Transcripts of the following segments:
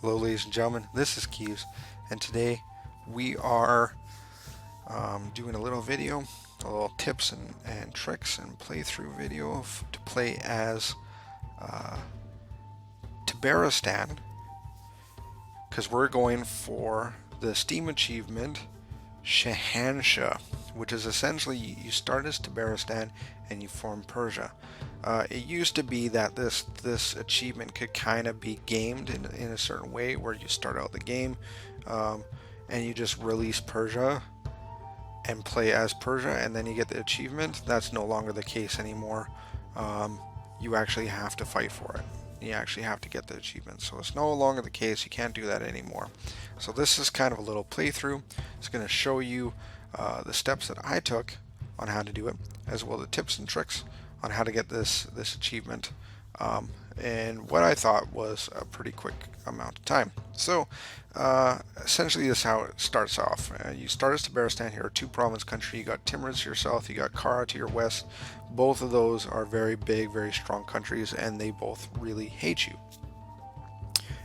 Hello ladies and gentlemen, this is Keys, and today we are doing a little video, a little tips and tricks and playthrough video to play as uh, Tabarastan, because we're going for the Steam achievement Shahanshah, which is essentially you start as Tabarastan and you form Persia. It used to be that this achievement could kind of be gamed in a certain way, where you start out the game and you just release Persia and play as Persia, and then you get the achievement. That's no longer the case anymore. You actually have to fight for it. You actually have to get the achievement. So it's no longer the case. You can't do that anymore. So this is kind of a little playthrough. It's going to show you the steps that I took on how to do it, as well as the tips and tricks on how to get this achievement, and what I thought was a pretty quick amount of time. So essentially this is how it starts off. You start as Tabaristan. Here are two province country. You got Timur to your south, you got Kara to your west. Both of those are very big, very strong countries, and they both really hate you.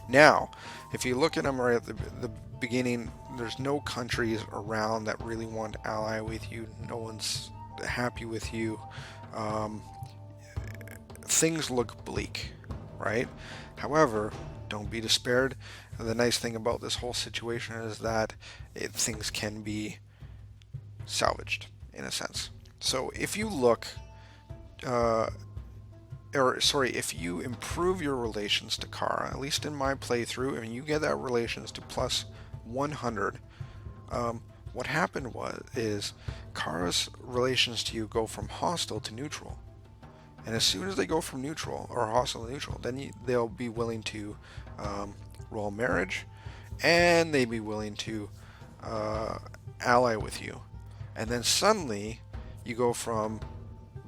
Now if you look at them right at the beginning, there's no countries around that really want to ally with you. No one's happy with you. Things look bleak, right? However, don't be despaired. The nice thing about this whole situation is that things can be salvaged in a sense. So if you look, if you improve your relations to Kara, at least in my playthrough, and you get that relations to plus 100, what happened is Kara's relations to you go from hostile to neutral. And as soon as they go from neutral or hostile to neutral, then they'll be willing to roll marriage, and they'd be willing to ally with you. And then suddenly you go from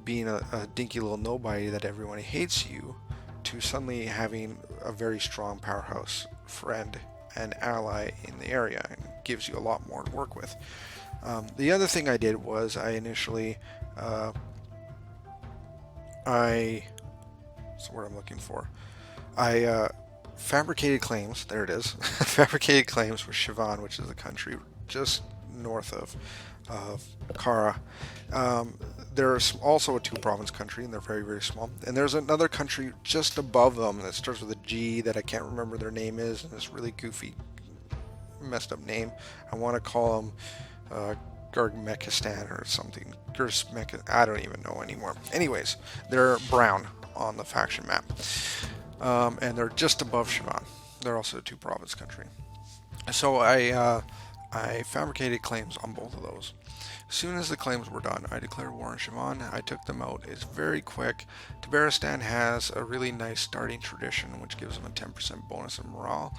being a dinky little nobody that everyone hates you to suddenly having a very strong powerhouse friend and ally in the area, and gives you a lot more to work with. The other thing I did was I initially what's the word I'm looking for? I fabricated claims. There it is. Fabricated claims with Shivan, which is the country just north of Kara. There's also a two-province country, and they're very, very small. And there's another country just above them that starts with a G that I can't remember their name is, and it's really goofy, messed up name. I want to call them Gargmekistan or something. I don't even know anymore. Anyways, they're brown on the faction map, and they're just above Shivan. They're also a two-province country. So I fabricated claims on both of those. As soon as the claims were done, I declared war on Shivan. I took them out. It's very quick. Tabaristan has a really nice starting tradition, which gives them a 10% bonus in morale.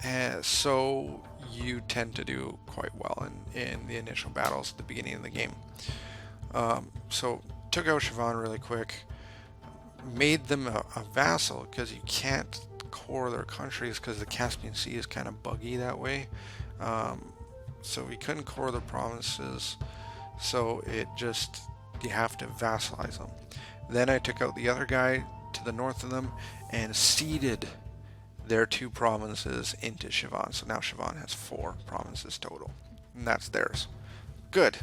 And so you tend to do quite well in the initial battles at the beginning of the game. So took out Shivan really quick. Made them a vassal, because you can't core their countries because the Caspian Sea is kind of buggy that way. So we couldn't core the provinces, so you have to vassalize them. Then I took out the other guy to the north of them and ceded their two provinces into Shivan. So now Shivan has 4 provinces total, and that's theirs. Good,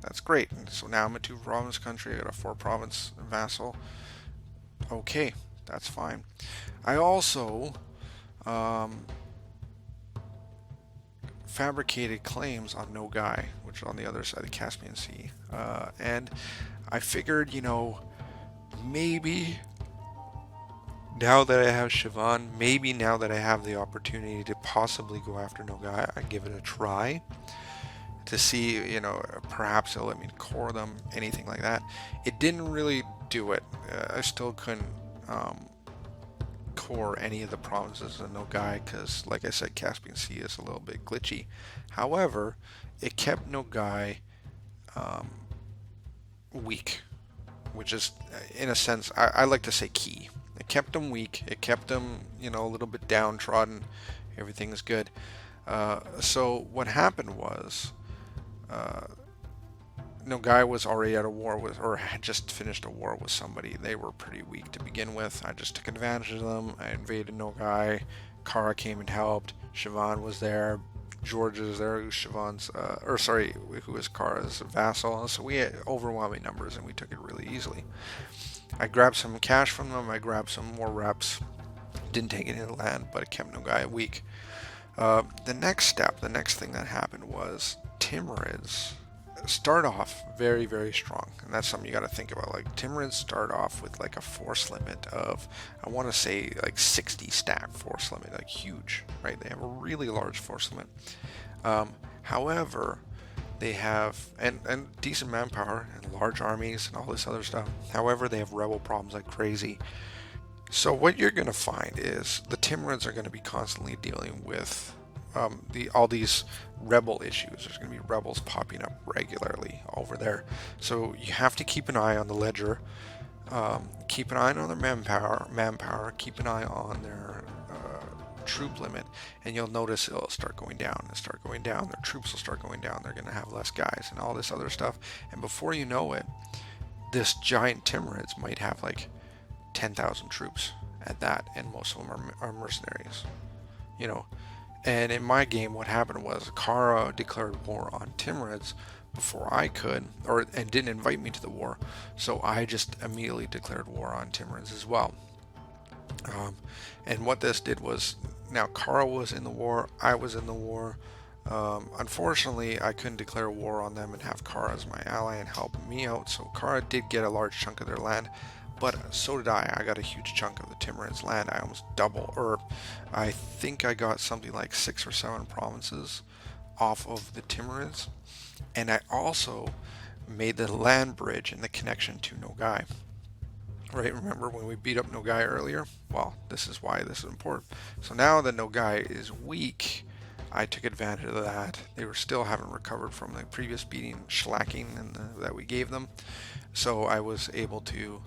that's great. So now I'm a 2-province country. I got a 4-province vassal. Okay, that's fine. I also fabricated claims on Nogai, which is on the other side of the Caspian Sea, and I figured, maybe now that I have Shivan, maybe now that I have the opportunity to possibly go after Nogai, I give it a try to see, perhaps they'll let me core them, anything like that. It didn't really do it. I still couldn't core any of the provinces in Nogai because, like I said, Caspian Sea is a little bit glitchy. However, it kept Nogai weak, which is, in a sense, I like to say key. It kept them weak. It kept them, a little bit downtrodden. Everything's good. So what happened was Nogai was already at a war with, or had just finished a war with somebody. They were pretty weak to begin with. I just took advantage of them. I invaded Nogai. Kara came and helped. Siobhan was there. George is there, who's Siobhan's, or sorry, who is Kara's vassal. So we had overwhelming numbers, and we took it really easily. I grabbed some cash from them. I grabbed some more reps. Didn't take any of the land, but it kept Nogai weak. The next step, the next thing that happened was Timurids start off very, very strong, and that's something you got to think about. Like, Timurids start off with like a force limit of, I want to say, like 60 stack force limit, like huge, right? They have a really large force limit. However, they have and decent manpower and large armies and all this other stuff. However, they have rebel problems like crazy. So what you're going to find is the Timurids are going to be constantly dealing with all these rebel issues. There's going to be rebels popping up regularly over there. So you have to keep an eye on the ledger, keep an eye on their manpower, keep an eye on their troop limit, and you'll notice it'll start going down and start going down. Their troops will start going down. They're going to have less guys and all this other stuff. And before you know it, this giant Timurids might have like 10,000 troops at that, and most of them are mercenaries, you know. And in my game, what happened was Kara declared war on Timurids before I could, and didn't invite me to the war, so I just immediately declared war on Timurids as well. And what this did was, now Kara was in the war, I was in the war. Unfortunately, I couldn't declare war on them and have Kara as my ally and help me out, so Kara did get a large chunk of their land. But so did I. I got a huge chunk of the Timurids' land. I almost double, or I think I got something like 6 or 7 provinces off of the Timurids. And I also made the land bridge and the connection to Nogai. Right, remember when we beat up Nogai earlier? Well, this is why this is important. So now that Nogai is weak, I took advantage of that. They were still haven't recovered from the previous beating, shellacking that we gave them. So I was able to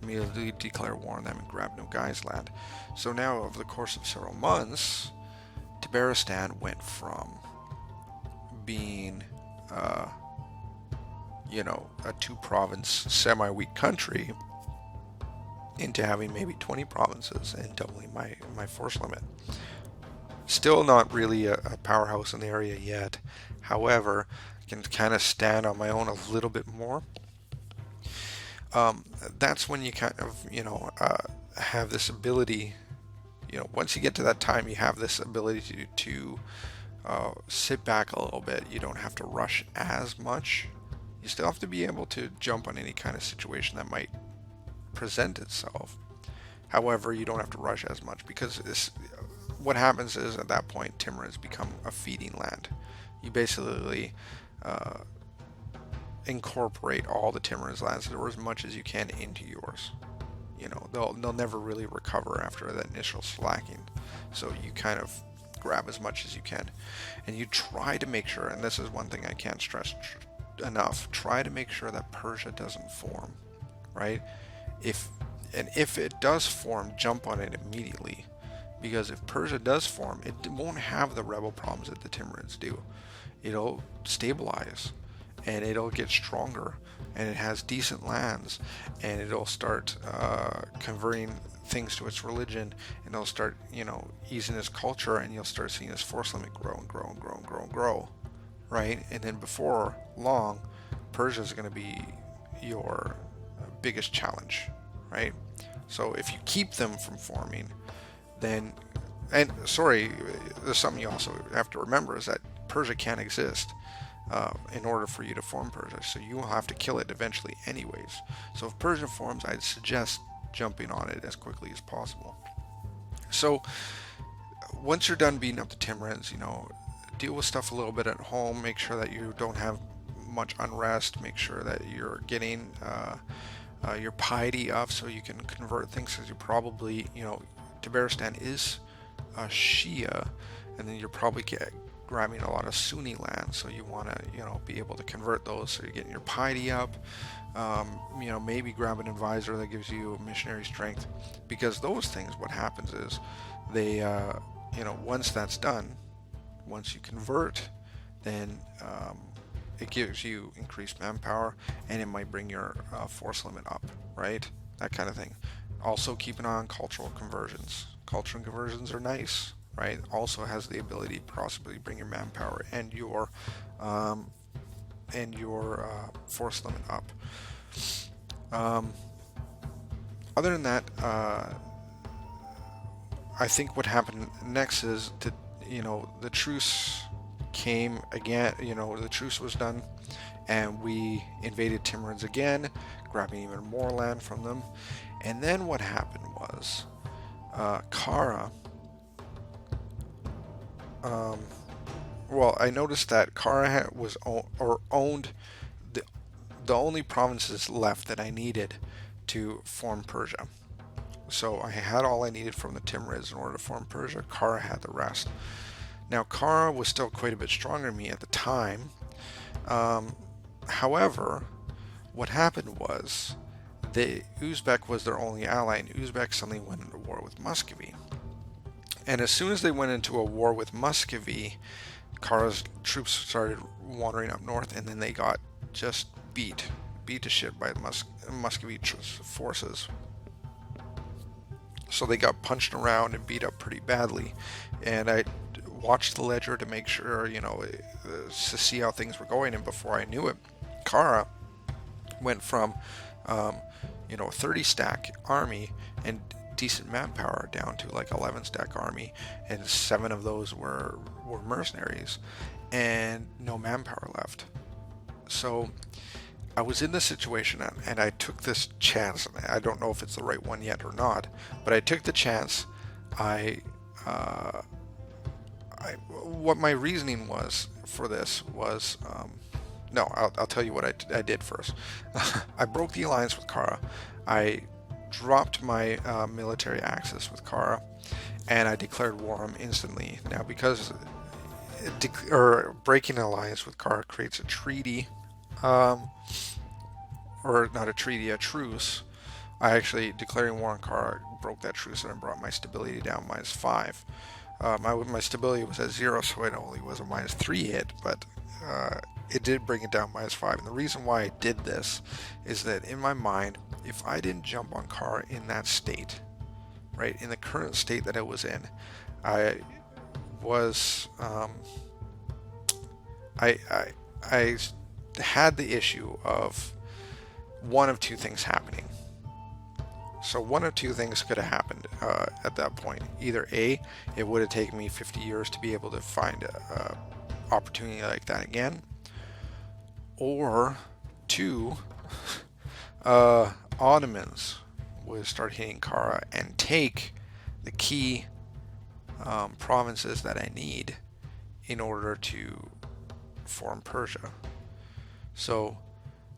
immediately declare war on them and grab Nogai's land. So now, over the course of several months, Tabarastan went from being, a 2-province semi-weak country into having maybe 20 provinces and doubling my force limit. Still not really a powerhouse in the area yet. However, I can kind of stand on my own a little bit more. That's when you kind of, have this ability, once you get to that time, you have this ability to sit back a little bit. You don't have to rush as much. You still have to be able to jump on any kind of situation that might present itself. However, you don't have to rush as much, because what happens is, at that point, Timurids become a feeding land. You basically incorporate all the Timurids' lands, or as much as you can, into yours. They'll never really recover after that initial slacking. So you kind of grab as much as you can, and you try to make sure, and this is one thing I can't stress enough, try to make sure that Persia doesn't form, right? If it does form, jump on it immediately, because if Persia does form, it won't have the rebel problems that the Timurids do. It'll stabilize, and it'll get stronger, and it has decent lands, and it'll start converting things to its religion, and it'll start, easing its culture, and you'll start seeing its force limit grow and grow and grow and grow and grow, right? And then before long, Persia is going to be your biggest challenge, right? So if you keep them from forming, then, and sorry, there's something you also have to remember, is that Persia can't exist in order for you to form Persia, so you will have to kill it eventually anyways. So if Persia forms, I'd suggest jumping on it as quickly as possible. So once you're done beating up the Timurids, deal with stuff a little bit at home, make sure that you don't have much unrest, make sure that you're getting your piety up so you can convert things, because you probably, Tabaristan is Shia, and then you're probably grabbing a lot of Sunni land, so you want to, be able to convert those, so you're getting your piety up. Maybe grab an advisor that gives you missionary strength, because those things, what happens is they, once that's done, once you convert, then it gives you increased manpower, and it might bring your force limit up, right? That kind of thing. Also, keep an eye on cultural conversions. Cultural conversions are nice, right? Also has the ability to possibly bring your manpower um, and your force limit up. Um, Other than that, I think what happened next is that, the truce came again. The truce was done, and we invaded Timurids again, grabbing even more land from them. And then what happened was Kara. Well, I noticed that Kara was owned the only provinces left that I needed to form Persia. So I had all I needed from the Timurids in order to form Persia. Kara had the rest. Now, Kara was still quite a bit stronger than me at the time. However, what happened was the Uzbek was their only ally, and Uzbek suddenly went into war with Muscovy. And as soon as they went into a war with Muscovy, Kara's troops started wandering up north, and then they got just beat to shit by the Muscovy forces. So they got punched around and beat up pretty badly. And I watched the ledger to make sure, to see how things were going. And before I knew it, Kara went from, a 30 stack army and decent manpower down to like 11 stack army, and 7 of those were mercenaries and no manpower left. So I was in this situation, and I took this chance. I don't know if it's the right one yet or not, but I took the chance. What my reasoning was for this was, no, I'll tell you what I did first. I broke the alliance with Kara. I dropped my military axis with Kara, and I declared war on him instantly. Now, because breaking an alliance with Kara creates a treaty, or not a treaty, a truce. I actually, declaring war on Kara, broke that truce, and I brought my stability down -5. My stability was at 0, so it only was a -3 hit, but it did bring it down -5. And the reason why I did this is that in my mind, if I didn't jump on Kara in that state, right, in the current state that it was in, I was, I had the issue of one of two things happening. So one of two things could have happened at that point. Either A, it would have taken me 50 years to be able to find a opportunity like that again, or two, Ottomans would start hitting Kara and take the key provinces that I need in order to form Persia. So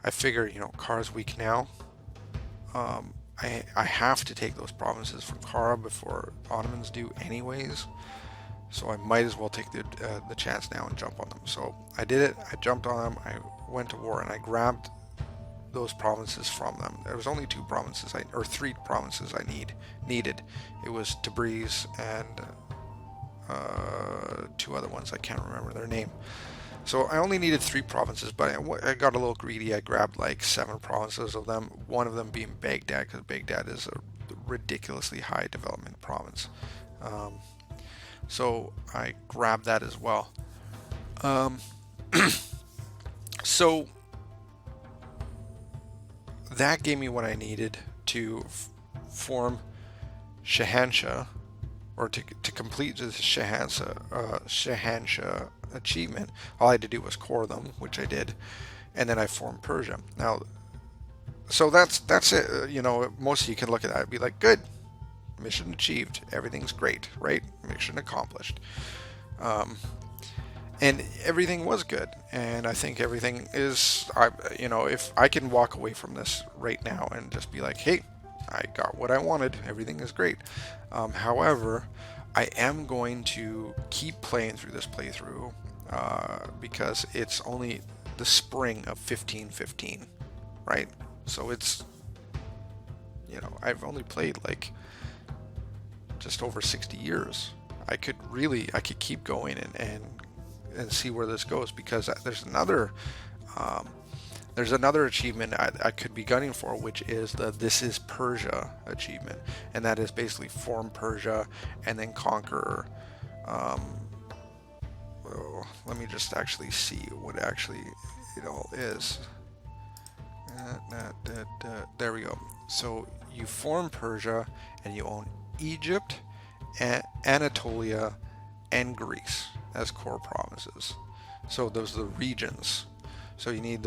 I figured, Kara's weak now. I have to take those provinces from Kara before Ottomans do anyways. So I might as well take the chance now and jump on them. So I did it. I jumped on them. I went to war, and I grabbed those provinces from them. There was only 3 provinces I needed. It was Tabriz and 2 other ones. I can't remember their name. So I only needed 3 provinces, but I got a little greedy. I grabbed like 7 provinces of them, one of them being Baghdad, because Baghdad is a ridiculously high development province. So I grabbed that as well. So that gave me what I needed to form Shahanshah, or to complete the Shahanshah achievement. All I had to do was core them, which I did, and then I formed Persia. Now, so that's it. Most of you can look at that and be like, good, mission achieved, everything's great, right? Mission accomplished. And everything was good, and I think everything is, if I can walk away from this right now and just be like, hey, I got what I wanted, everything is great. However, I am going to keep playing through this playthrough because it's only the spring of 1515, right? So it's, I've only played like just over 60 years. I could keep going and see where this goes, because there's another There's another achievement I could be gunning for, which is the This is Persia achievement, and that is basically form Persia and then conquer. Well, let me just actually see what actually it all is. There we go. So you form Persia and you own Egypt, Anatolia, and Greece as core provinces. So those are the regions. So you need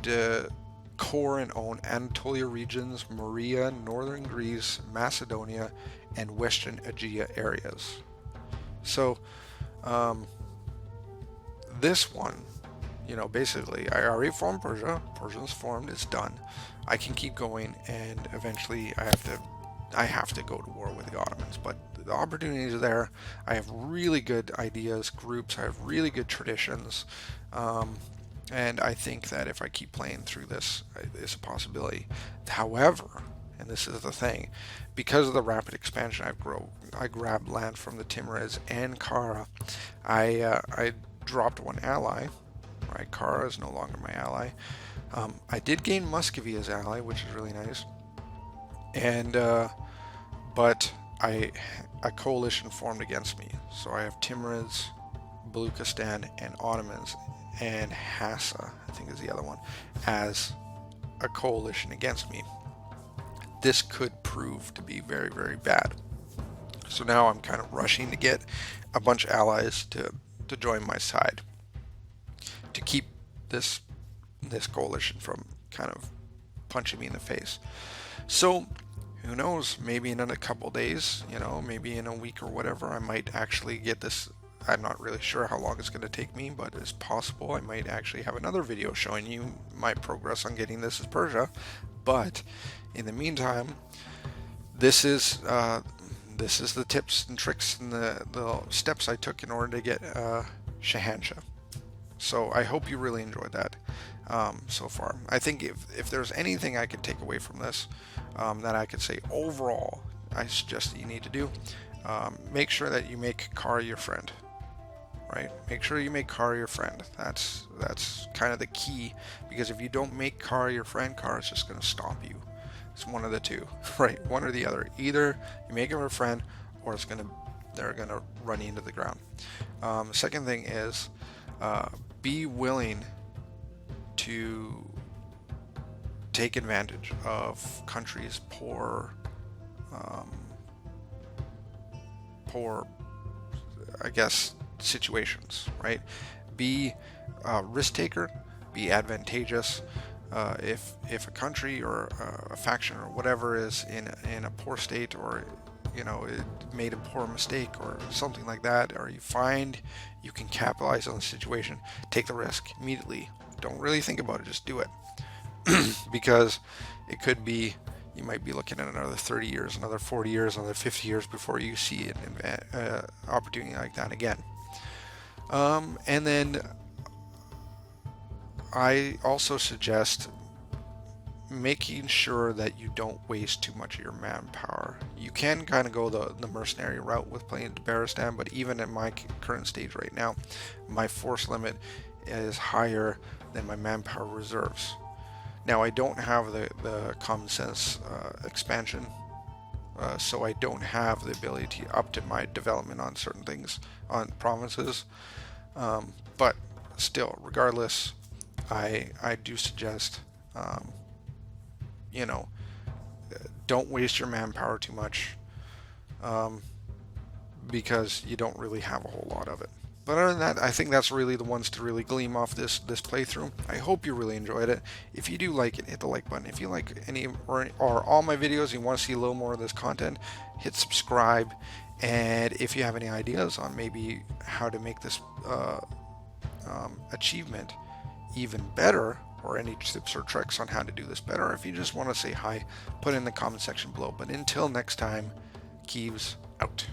to core and own Anatolia regions, Morea, northern Greece, Macedonia, and western Aegea areas. So this one, basically, I already formed Persia. Persia's formed. It's done. I can keep going, and eventually I have to go to war with the Ottomans. But the opportunities are there. I have really good ideas, groups. I have really good traditions, and I think that if I keep playing through this, it's a possibility. However, and this is the thing, because of the rapid expansion, I grabbed land from the Timurids and Kara. I dropped one ally. Right, Kara is no longer my ally. I did gain Muscovy as ally, which is really nice. And but a coalition formed against me. So I have Timurids, Baluchistan, and Ottomans, and Hassa, I think is the other one, as a coalition against me. This could prove to be very, very bad. So now I'm kind of rushing to get a bunch of allies to join my side, to keep this coalition from kind of punching me in the face. So who knows, maybe in a couple days, maybe in a week or whatever, I might actually get this. I'm not really sure how long it's going to take me, but it's possible I might actually have another video showing you my progress on getting This is Persia. But in the meantime, this is the tips and tricks and the steps I took in order to get Shahanshah. So I hope you really enjoyed that so far. I think if there's anything I could take away from this, that I could say overall, I suggest that you need to do, make sure that you make Kara your friend. Right? Make sure you make Kara your friend. That's kind of the key, because if you don't make Kara your friend, Kara's just going to stomp you. It's one of the two, right? One or the other. Either you make her a friend, or they're gonna run you into the ground. Second thing is, be willing to take advantage of countries' poor, I guess, situations, right? Be a risk taker, be advantageous. If a country or a faction or whatever is in a poor state, or it made a poor mistake or something like that, or you find you can capitalize on the situation, take the risk immediately. Don't really think about it, just do it. Because it could be, you might be looking at another 30 years, another 40 years, another 50 years before you see an opportunity like that again. And then I also suggest making sure that you don't waste too much of your manpower. You can kind of go the mercenary route with playing Tabarastan, but even at my current stage right now, my force limit is higher than my manpower reserves. Now, I don't have the common sense expansion, so I don't have the ability to up to my development on certain things, on provinces, but still, regardless, I do suggest, don't waste your manpower too much, because you don't really have a whole lot of it. But other than that, I think that's really the ones to really gleam off this playthrough. I hope you really enjoyed it. If you do like it, hit the like button. If you like any or all my videos, you want to see a little more of this content, hit subscribe. And if you have any ideas on maybe how to make this achievement even better, or any tips or tricks on how to do this better, if you just want to say hi, put it in the comment section below. But until next time, Keeves out.